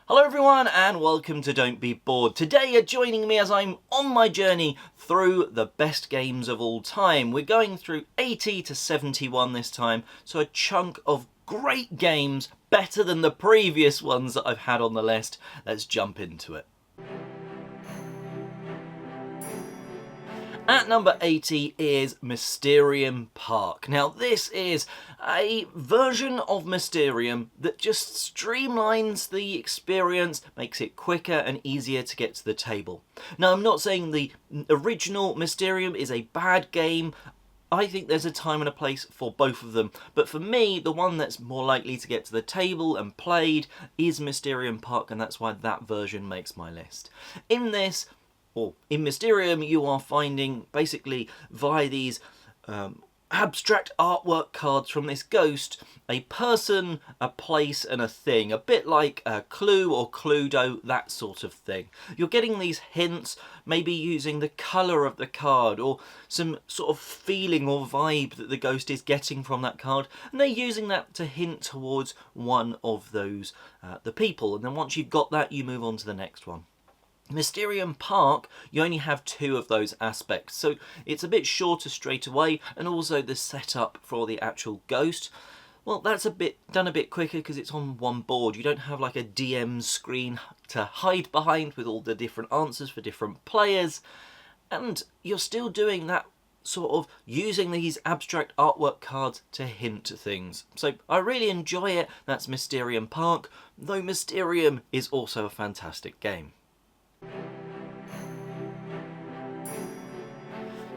Hello everyone and welcome to Don't Be Bored. Today you're joining me as I'm on my journey through the best games of all time. We're going through 80 to 71 this time, so a chunk of great games, better than the previous ones that I've had on the list. Let's jump into it. At number 80 is Mysterium Park. Now this is a version of Mysterium that just streamlines the experience, makes it quicker and easier to get to the table. Now I'm not saying the original Mysterium is a bad game. I think there's a time and a place for both of them, but for me the one that's more likely to get to the table and played is Mysterium Park, and that's why that version makes my list. In Mysterium, you are finding, basically, via these abstract artwork cards from this ghost, a person, a place and a thing. A bit like Clue or Cluedo, that sort of thing. You're getting these hints, maybe using the colour of the card or some sort of feeling or vibe that the ghost is getting from that card, and they're using that to hint towards one of those, the people. And then once you've got that, you move on to the next one. Mysterium Park, you only have two of those aspects, so it's a bit shorter straight away, and also the setup for the actual ghost, well, that's done a bit quicker because it's on one board. You don't have like a DM screen to hide behind with all the different answers for different players, and you're still doing that sort of using these abstract artwork cards to hint things. So I really enjoy it. That's Mysterium Park, though Mysterium is also a fantastic game.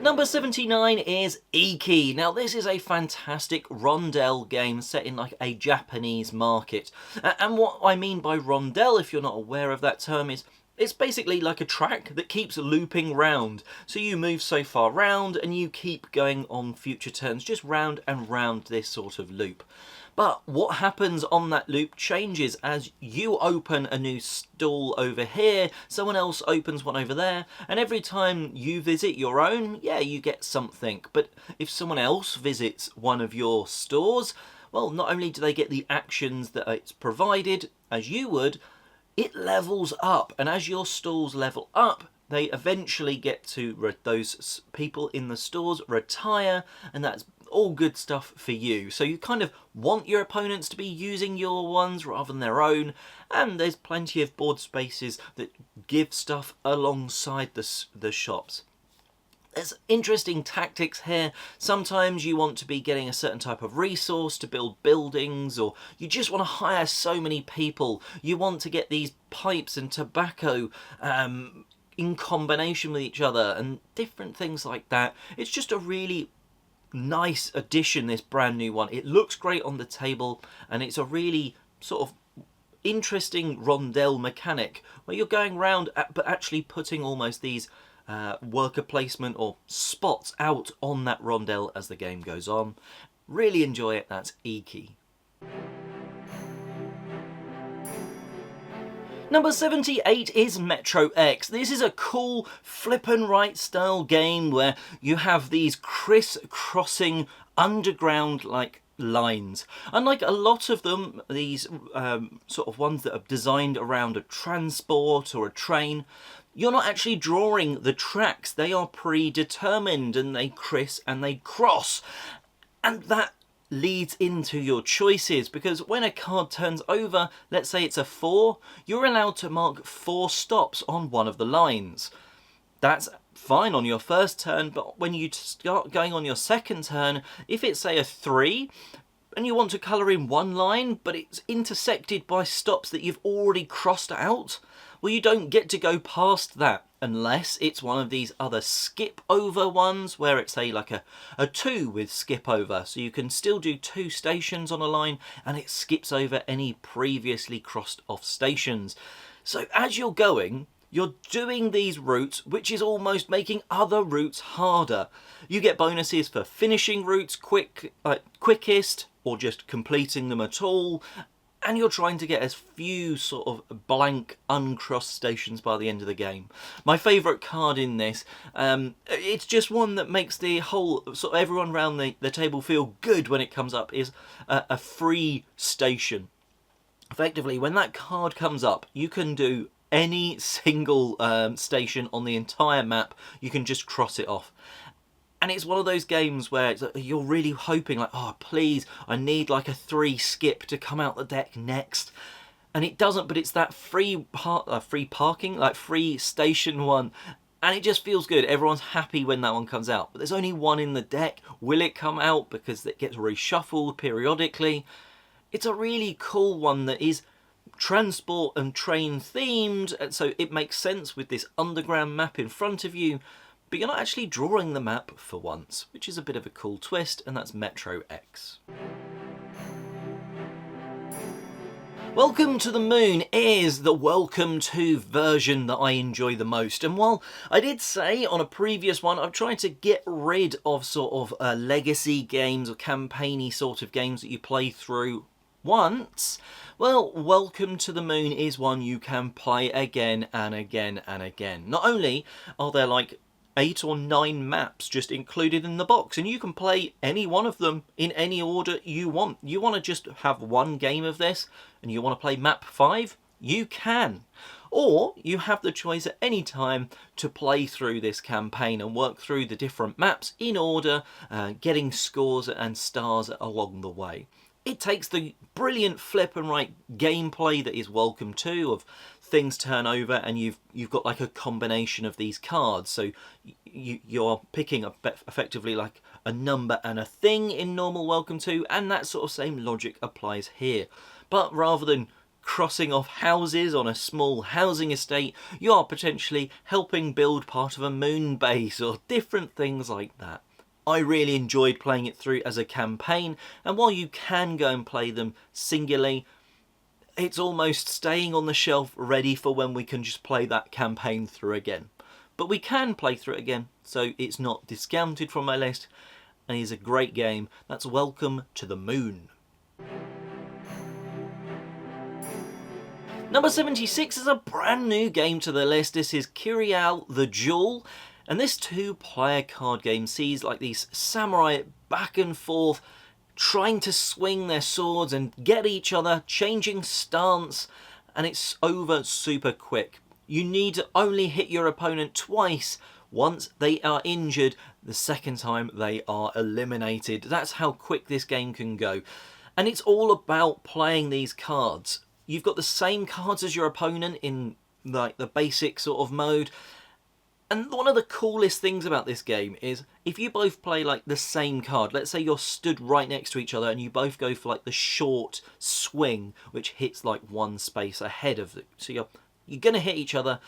Number 79 is Iki. Now this is a fantastic rondel game set in like a Japanese market. And what I mean by rondel, if you're not aware of that term, is it's basically like a track that keeps looping round. So you move so far round and you keep going on future turns, just round and round this sort of loop. But what happens on that loop changes as you open a new stall over here, someone else opens one over there, and every time you visit your own, yeah, you get something. But if someone else visits one of your stores, well, not only do they get the actions that it's provided, as you would, it levels up, and as your stalls level up, they eventually get to those people in the stores retire, and that's all good stuff for you. So you kind of want your opponents to be using your ones rather than their own, and there's plenty of board spaces that give stuff alongside the shops. There's interesting tactics here. Sometimes you want to be getting a certain type of resource to build buildings, or you just want to hire so many people. You want to get these pipes and tobacco in combination with each other and different things like that. It's just a really nice addition, this brand new one. It looks great on the table, and it's a really sort of interesting rondel mechanic where you're going around but actually putting almost these worker placement or spots out on that rondel as the game goes on. Really enjoy it. That's Iki. Number 78 is Metro X. This is a cool flip and right style game where you have these criss-crossing underground like lines. Unlike a lot of them, these sort of ones that are designed around a transport or a train, you're not actually drawing the tracks. They are predetermined and they criss and they cross. And that leads into your choices, because when a card turns over, let's say it's a 4, you're allowed to mark 4 stops on one of the lines. That's fine on your first turn, but when you start going on your second turn, if it's say a 3, and you want to colour in one line, but it's intersected by stops that you've already crossed out, well, you don't get to go past that unless it's one of these other skip over ones where it's like a 2 with skip over. So you can still do 2 stations on a line and it skips over any previously crossed off stations. So as you're going, you're doing these routes, which is almost making other routes harder. You get bonuses for finishing routes quickest, or just completing them at all, and you're trying to get as few sort of blank uncrossed stations by the end of the game. My favourite card in this, it's just one that makes the whole, sort of everyone around the table feel good when it comes up, is a free station. effectively, when that card comes up, you can do any single station on the entire map. You can just cross it off. And it's one of those games where you're really hoping, like, oh, please, I need like a 3 skip to come out the deck next. And it doesn't, but it's that free parking, like free station one. And it just feels good. Everyone's happy when that one comes out. But there's only one in the deck. Will it come out? Because it gets reshuffled periodically. It's a really cool one that is transport and train themed, and so it makes sense with this underground map in front of you, but you're not actually drawing the map for once, which is a bit of a cool twist, and that's Metro X. Welcome to the Moon is the Welcome to version that I enjoy the most, and while I did say on a previous one I'm trying to get rid of sort of legacy games or campaigny sort of games that you play through once, well, Welcome to the Moon is one you can play again and again and again. Not only are there like 8 or 9 maps just included in the box, and you can play any one of them in any order you want. You want to just have one game of this and you want to play map 5? You can. Or you have the choice at any time to play through this campaign and work through the different maps in order, getting scores and stars along the way. It takes the brilliant flip and right gameplay that is Welcome to, of things turn over and you've got like a combination of these cards, so you're picking effectively like a number and a thing in normal Welcome to, and that sort of same logic applies here. But rather than crossing off houses on a small housing estate, you are potentially helping build part of a moon base or different things like that. I really enjoyed playing it through as a campaign, and while you can go and play them singularly, it's almost staying on the shelf ready for when we can just play that campaign through again. But we can play through it again, so it's not discounted from my list, and it's a great game. That's Welcome to the Moon. Number 76 is a brand new game to the list. This is Kiri-ai The Duel. And this 2-player card game sees like these samurai back and forth trying to swing their swords and get each other, changing stance, and it's over super quick. You need to only hit your opponent twice. Once they are injured, the second time they are eliminated. That's how quick this game can go. And it's all about playing these cards. You've got the same cards as your opponent in like the basic sort of mode. And one of the coolest things about this game is if you both play like the same card, let's say you're stood right next to each other and you both go for like the short swing, which hits like one space ahead of it. So you're going to hit each other,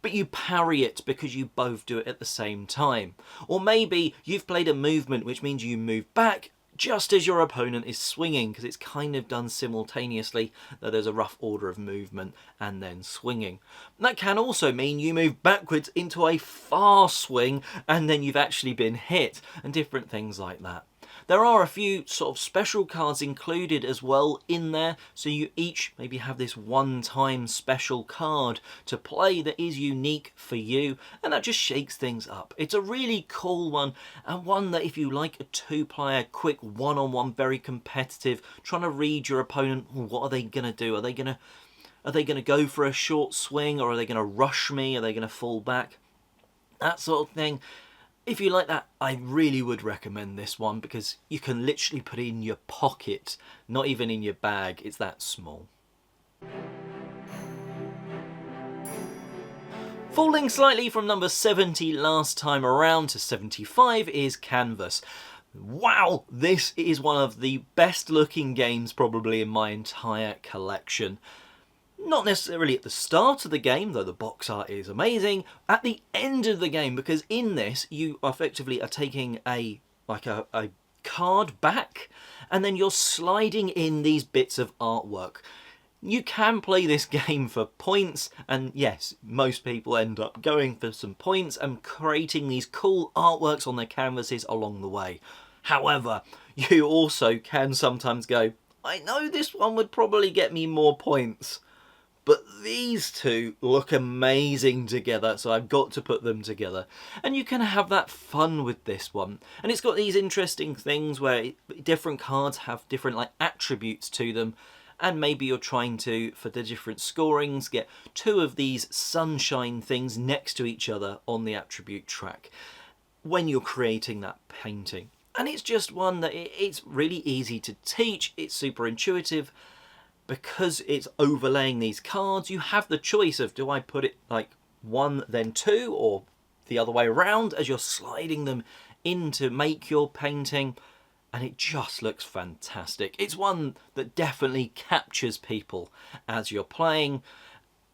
but you parry it because you both do it at the same time. Or maybe you've played a movement, which means you move back just as your opponent is swinging, because it's kind of done simultaneously, though there's a rough order of movement and then swinging. That can also mean you move backwards into a far swing and then you've actually been hit, and different things like that. There are a few sort of special cards included as well in there, so you each maybe have this one-time special card to play that is unique for you, and that just shakes things up. It's a really cool one, and one that if you like a 2-player, quick, one-on-one, very competitive, trying to read your opponent, what are they going to do? Are they going to go for a short swing, or are they going to rush me? Are they going to fall back? That sort of thing. If you like that, I really would recommend this one because you can literally put it in your pocket, not even in your bag. It's that small. Falling slightly from number 70 last time around to 75 is Canvas. Wow, this is one of the best looking games probably in my entire collection. Not necessarily at the start of the game, though the box art is amazing, at the end of the game, because in this you effectively are taking a card back and then you're sliding in these bits of artwork. You can play this game for points, and yes, most people end up going for some points and creating these cool artworks on their canvases along the way. However, you also can sometimes go, I know this one would probably get me more points, but these two look amazing together, so I've got to put them together. And you can have that fun with this one. And it's got these interesting things where different cards have different like attributes to them. and maybe you're trying to, for the different scorings, get 2 of these sunshine things next to each other on the attribute track when you're creating that painting. And it's just one that it's really easy to teach, it's super intuitive. Because it's overlaying these cards, you have the choice of, do I put it like 1 then 2, or the other way around as you're sliding them in to make your painting, and it just looks fantastic. It's one that definitely captures people as you're playing,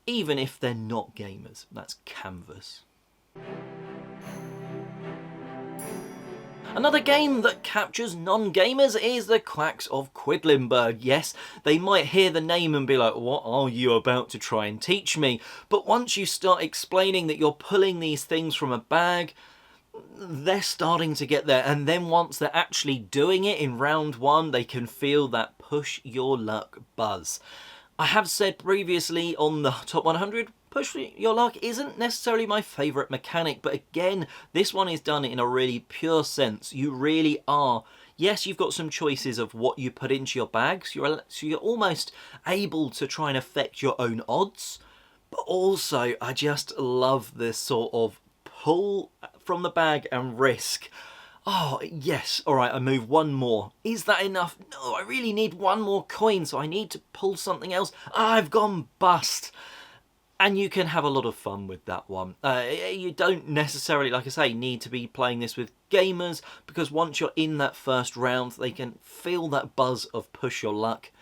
even if they're not gamers. That's canvas. Another game that captures non-gamers is the Quacks of Quedlinburg. Yes, they might hear the name and be like, what are you about to try and teach me? But once you start explaining that you're pulling these things from a bag, they're starting to get there. And then once they're actually doing it in round 1, they can feel that push your luck buzz. I have said previously on the top 100, push your luck isn't necessarily my favourite mechanic, but again, this one is done in a really pure sense. You really are, yes, you've got some choices of what you put into your bags, so you're almost able to try and affect your own odds, but also I just love this sort of pull from the bag and risk. Oh, yes, alright, I move 1 more. Is that enough? No, I really need 1 more coin, so I need to pull something else. I've gone bust. And you can have a lot of fun with that one. You don't necessarily, like I say, need to be playing this with gamers, because once you're in that first round, they can feel that buzz of push your luck,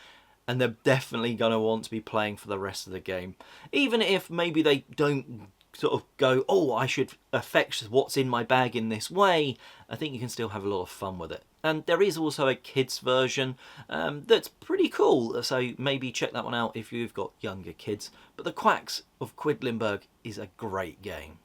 and they're definitely going to want to be playing for the rest of the game. Even if maybe they don't sort of go, oh, I should affect what's in my bag in this way, I think you can still have a lot of fun with it. And there is also a kids version that's pretty cool, so maybe check that one out if you've got younger kids. But the Quacks of Quedlinburg is a great game.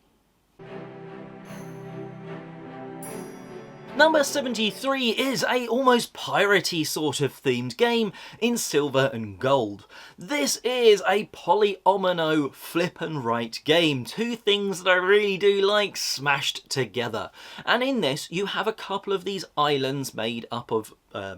Number 73 is a almost piratey sort of themed game in silver and gold. This is a polyomino flip and write game. 2 things that I really do like smashed together. And in this you have a couple of these islands made up of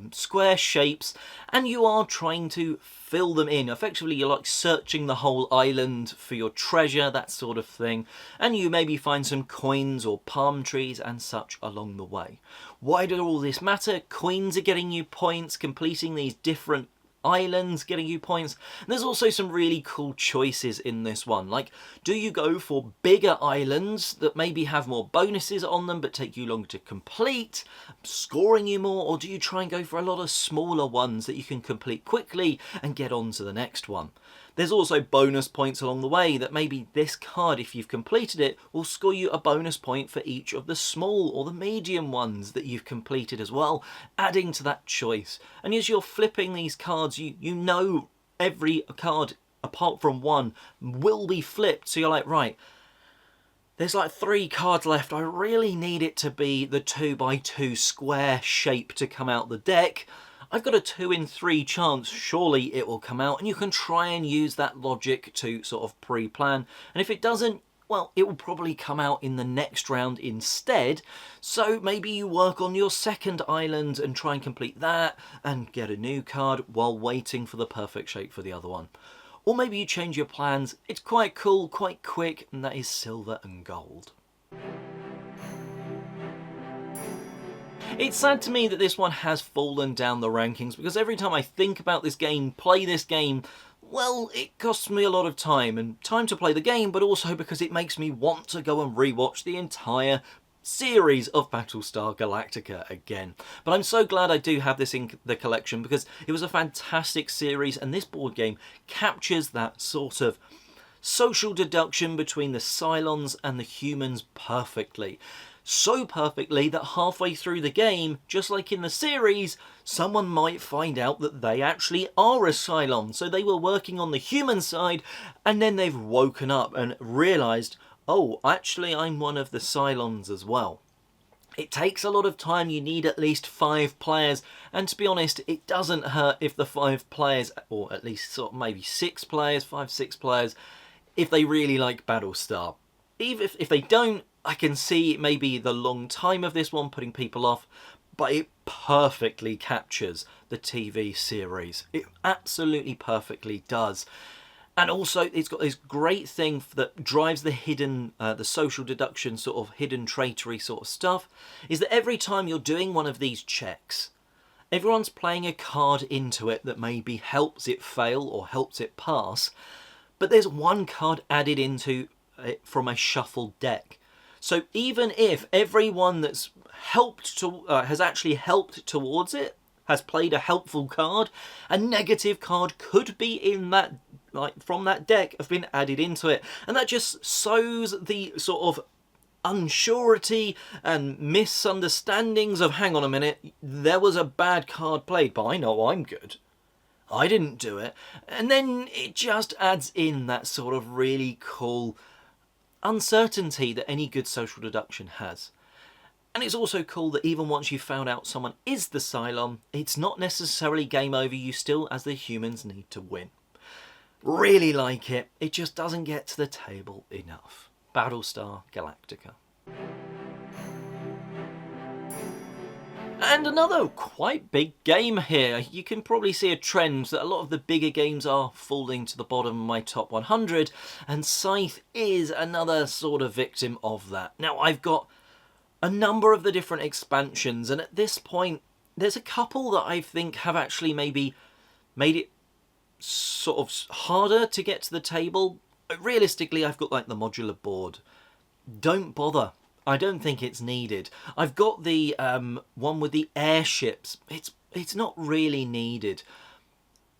square shapes, and you are trying to fill them in. Effectively, you're like searching the whole island for your treasure, that sort of thing, and you maybe find some coins or palm trees and such along the way. Why does all this matter? Coins are getting you points, completing these different islands getting you points. And there's also some really cool choices in this one, like, do you go for bigger islands that maybe have more bonuses on them but take you longer to complete, scoring you more, or do you try and go for a lot of smaller ones that you can complete quickly and get on to the next one? There's also bonus points along the way that maybe this card, if you've completed it, will score you a bonus point for each of the small or the medium ones that you've completed as well, adding to that choice. And as you're flipping these cards, you know every card apart from one will be flipped, so you're like, right, there's like 3 cards left, I really need it to be the 2x2 square shape to come out the deck. I've got a 2 in 3 chance, surely it will come out, and you can try and use that logic to sort of pre-plan, and if it doesn't, well, it will probably come out in the next round instead, so maybe you work on your second island and try and complete that, and get a new card while waiting for the perfect shape for the other one. Or maybe you change your plans. It's quite cool, quite quick, and that is silver and gold. It's sad to me that this one has fallen down the rankings, because every time I think about this game, play this game, well, it costs me a lot of time, and time to play the game, but also because it makes me want to go and rewatch the entire series of Battlestar Galactica again. But I'm so glad I do have this in the collection, because it was a fantastic series, and this board game captures that sort of social deduction between the Cylons and the humans perfectly. So perfectly that halfway through the game, just like in the series, someone might find out that they actually are a Cylon. So they were working on the human side, and then they've woken up and realised, oh, actually I'm one of the Cylons as well. It takes a lot of time, you need at least 5 players, and to be honest, it doesn't hurt if the 5 players, or at least sort of maybe 6 players, 5-6 players, if they really like Battlestar. Even if they don't, I can see maybe the long time of this one putting people off, but it perfectly captures the TV series. It absolutely perfectly does. And also, it's got this great thing that drives the hidden, the social deduction sort of hidden traitory sort of stuff, is that every time you're doing one of these checks, everyone's playing a card into it that maybe helps it fail or helps it pass, but there's one card added into it from a shuffled deck. So even if everyone that's helped to has actually helped towards it has played a helpful card, a negative card could be in that, like from that deck, have been added into it, and that just sows the sort of unsurety and misunderstandings of, hang on a minute, there was a bad card played, but I know I'm good, I didn't do it. And then it just adds in that sort of really cool uncertainty that any good social deduction has. And it's also cool that even once you've found out someone is the Cylon, it's not necessarily game over. You still, as the humans, need to win. Really like it. It just doesn't get to the table enough. Battlestar Galactica. And another quite big game here. You can probably see a trend that a lot of the bigger games are falling to the bottom of my top 100, and Scythe is another sort of victim of that. Now, I've got a number of the different expansions, and at this point there's a couple that I think have actually maybe made it sort of harder to get to the table. Realistically, I've got like the modular board. Don't bother. I don't think it's needed. I've got the one with the airships. It's not really needed.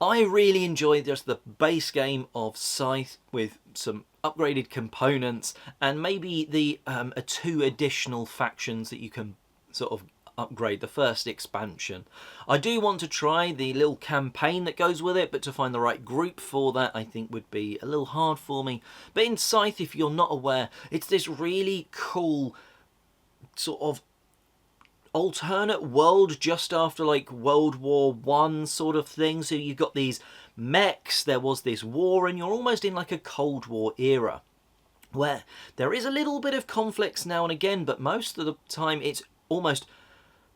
I really enjoy just the base game of Scythe with some upgraded components and maybe the 2 additional factions that you can sort of upgrade, the first expansion. I do want to try the little campaign that goes with it, but to find the right group for that I think would be a little hard for me. But in Scythe, if you're not aware, it's this really cool sort of alternate world just after like World War One sort of thing. So you've got these mechs, there was this war, and you're almost in like a Cold War era where there is a little bit of conflicts now and again, but most of the time it's almost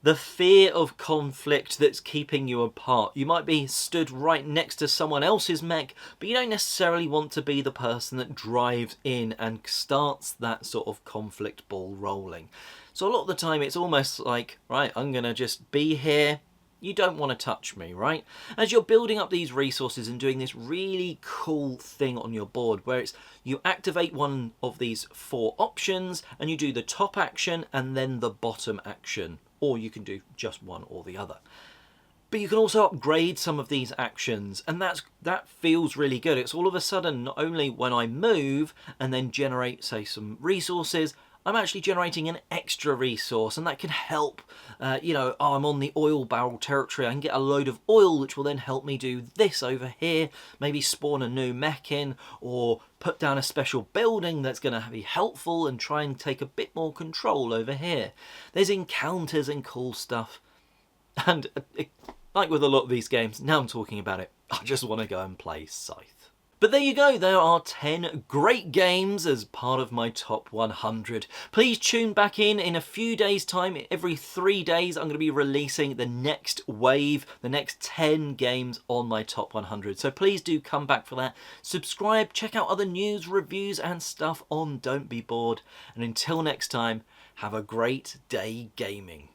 the fear of conflict that's keeping you apart. You might be stood right next to someone else's mech, but you don't necessarily want to be the person that drives in and starts that sort of conflict ball rolling. So a lot of the time it's almost like, right, I'm going to just be here. You don't want to touch me, right? As you're building up these resources and doing this really cool thing on your board where it's you activate one of these 4 options and you do the top action and then the bottom action. Or you can do just one or the other. But you can also upgrade some of these actions, and that feels really good. It's all of a sudden, not only when I move and then generate, say, some resources, I'm actually generating an extra resource, and that can help, you know, oh, I'm on the oil barrel territory, I can get a load of oil, which will then help me do this over here, maybe spawn a new mech in, or put down a special building that's going to be helpful and try and take a bit more control over here. There's encounters and cool stuff, and like with a lot of these games, now I'm talking about it, I just want to go and play Scythe. But there you go, there are 10 great games as part of my top 100. Please tune back in a few days' time. Every 3 days I'm going to be releasing the next wave, the next 10 games on my top 100. So please do come back for that. Subscribe, check out other news, reviews and stuff on Don't Be Bored. And until next time, have a great day gaming.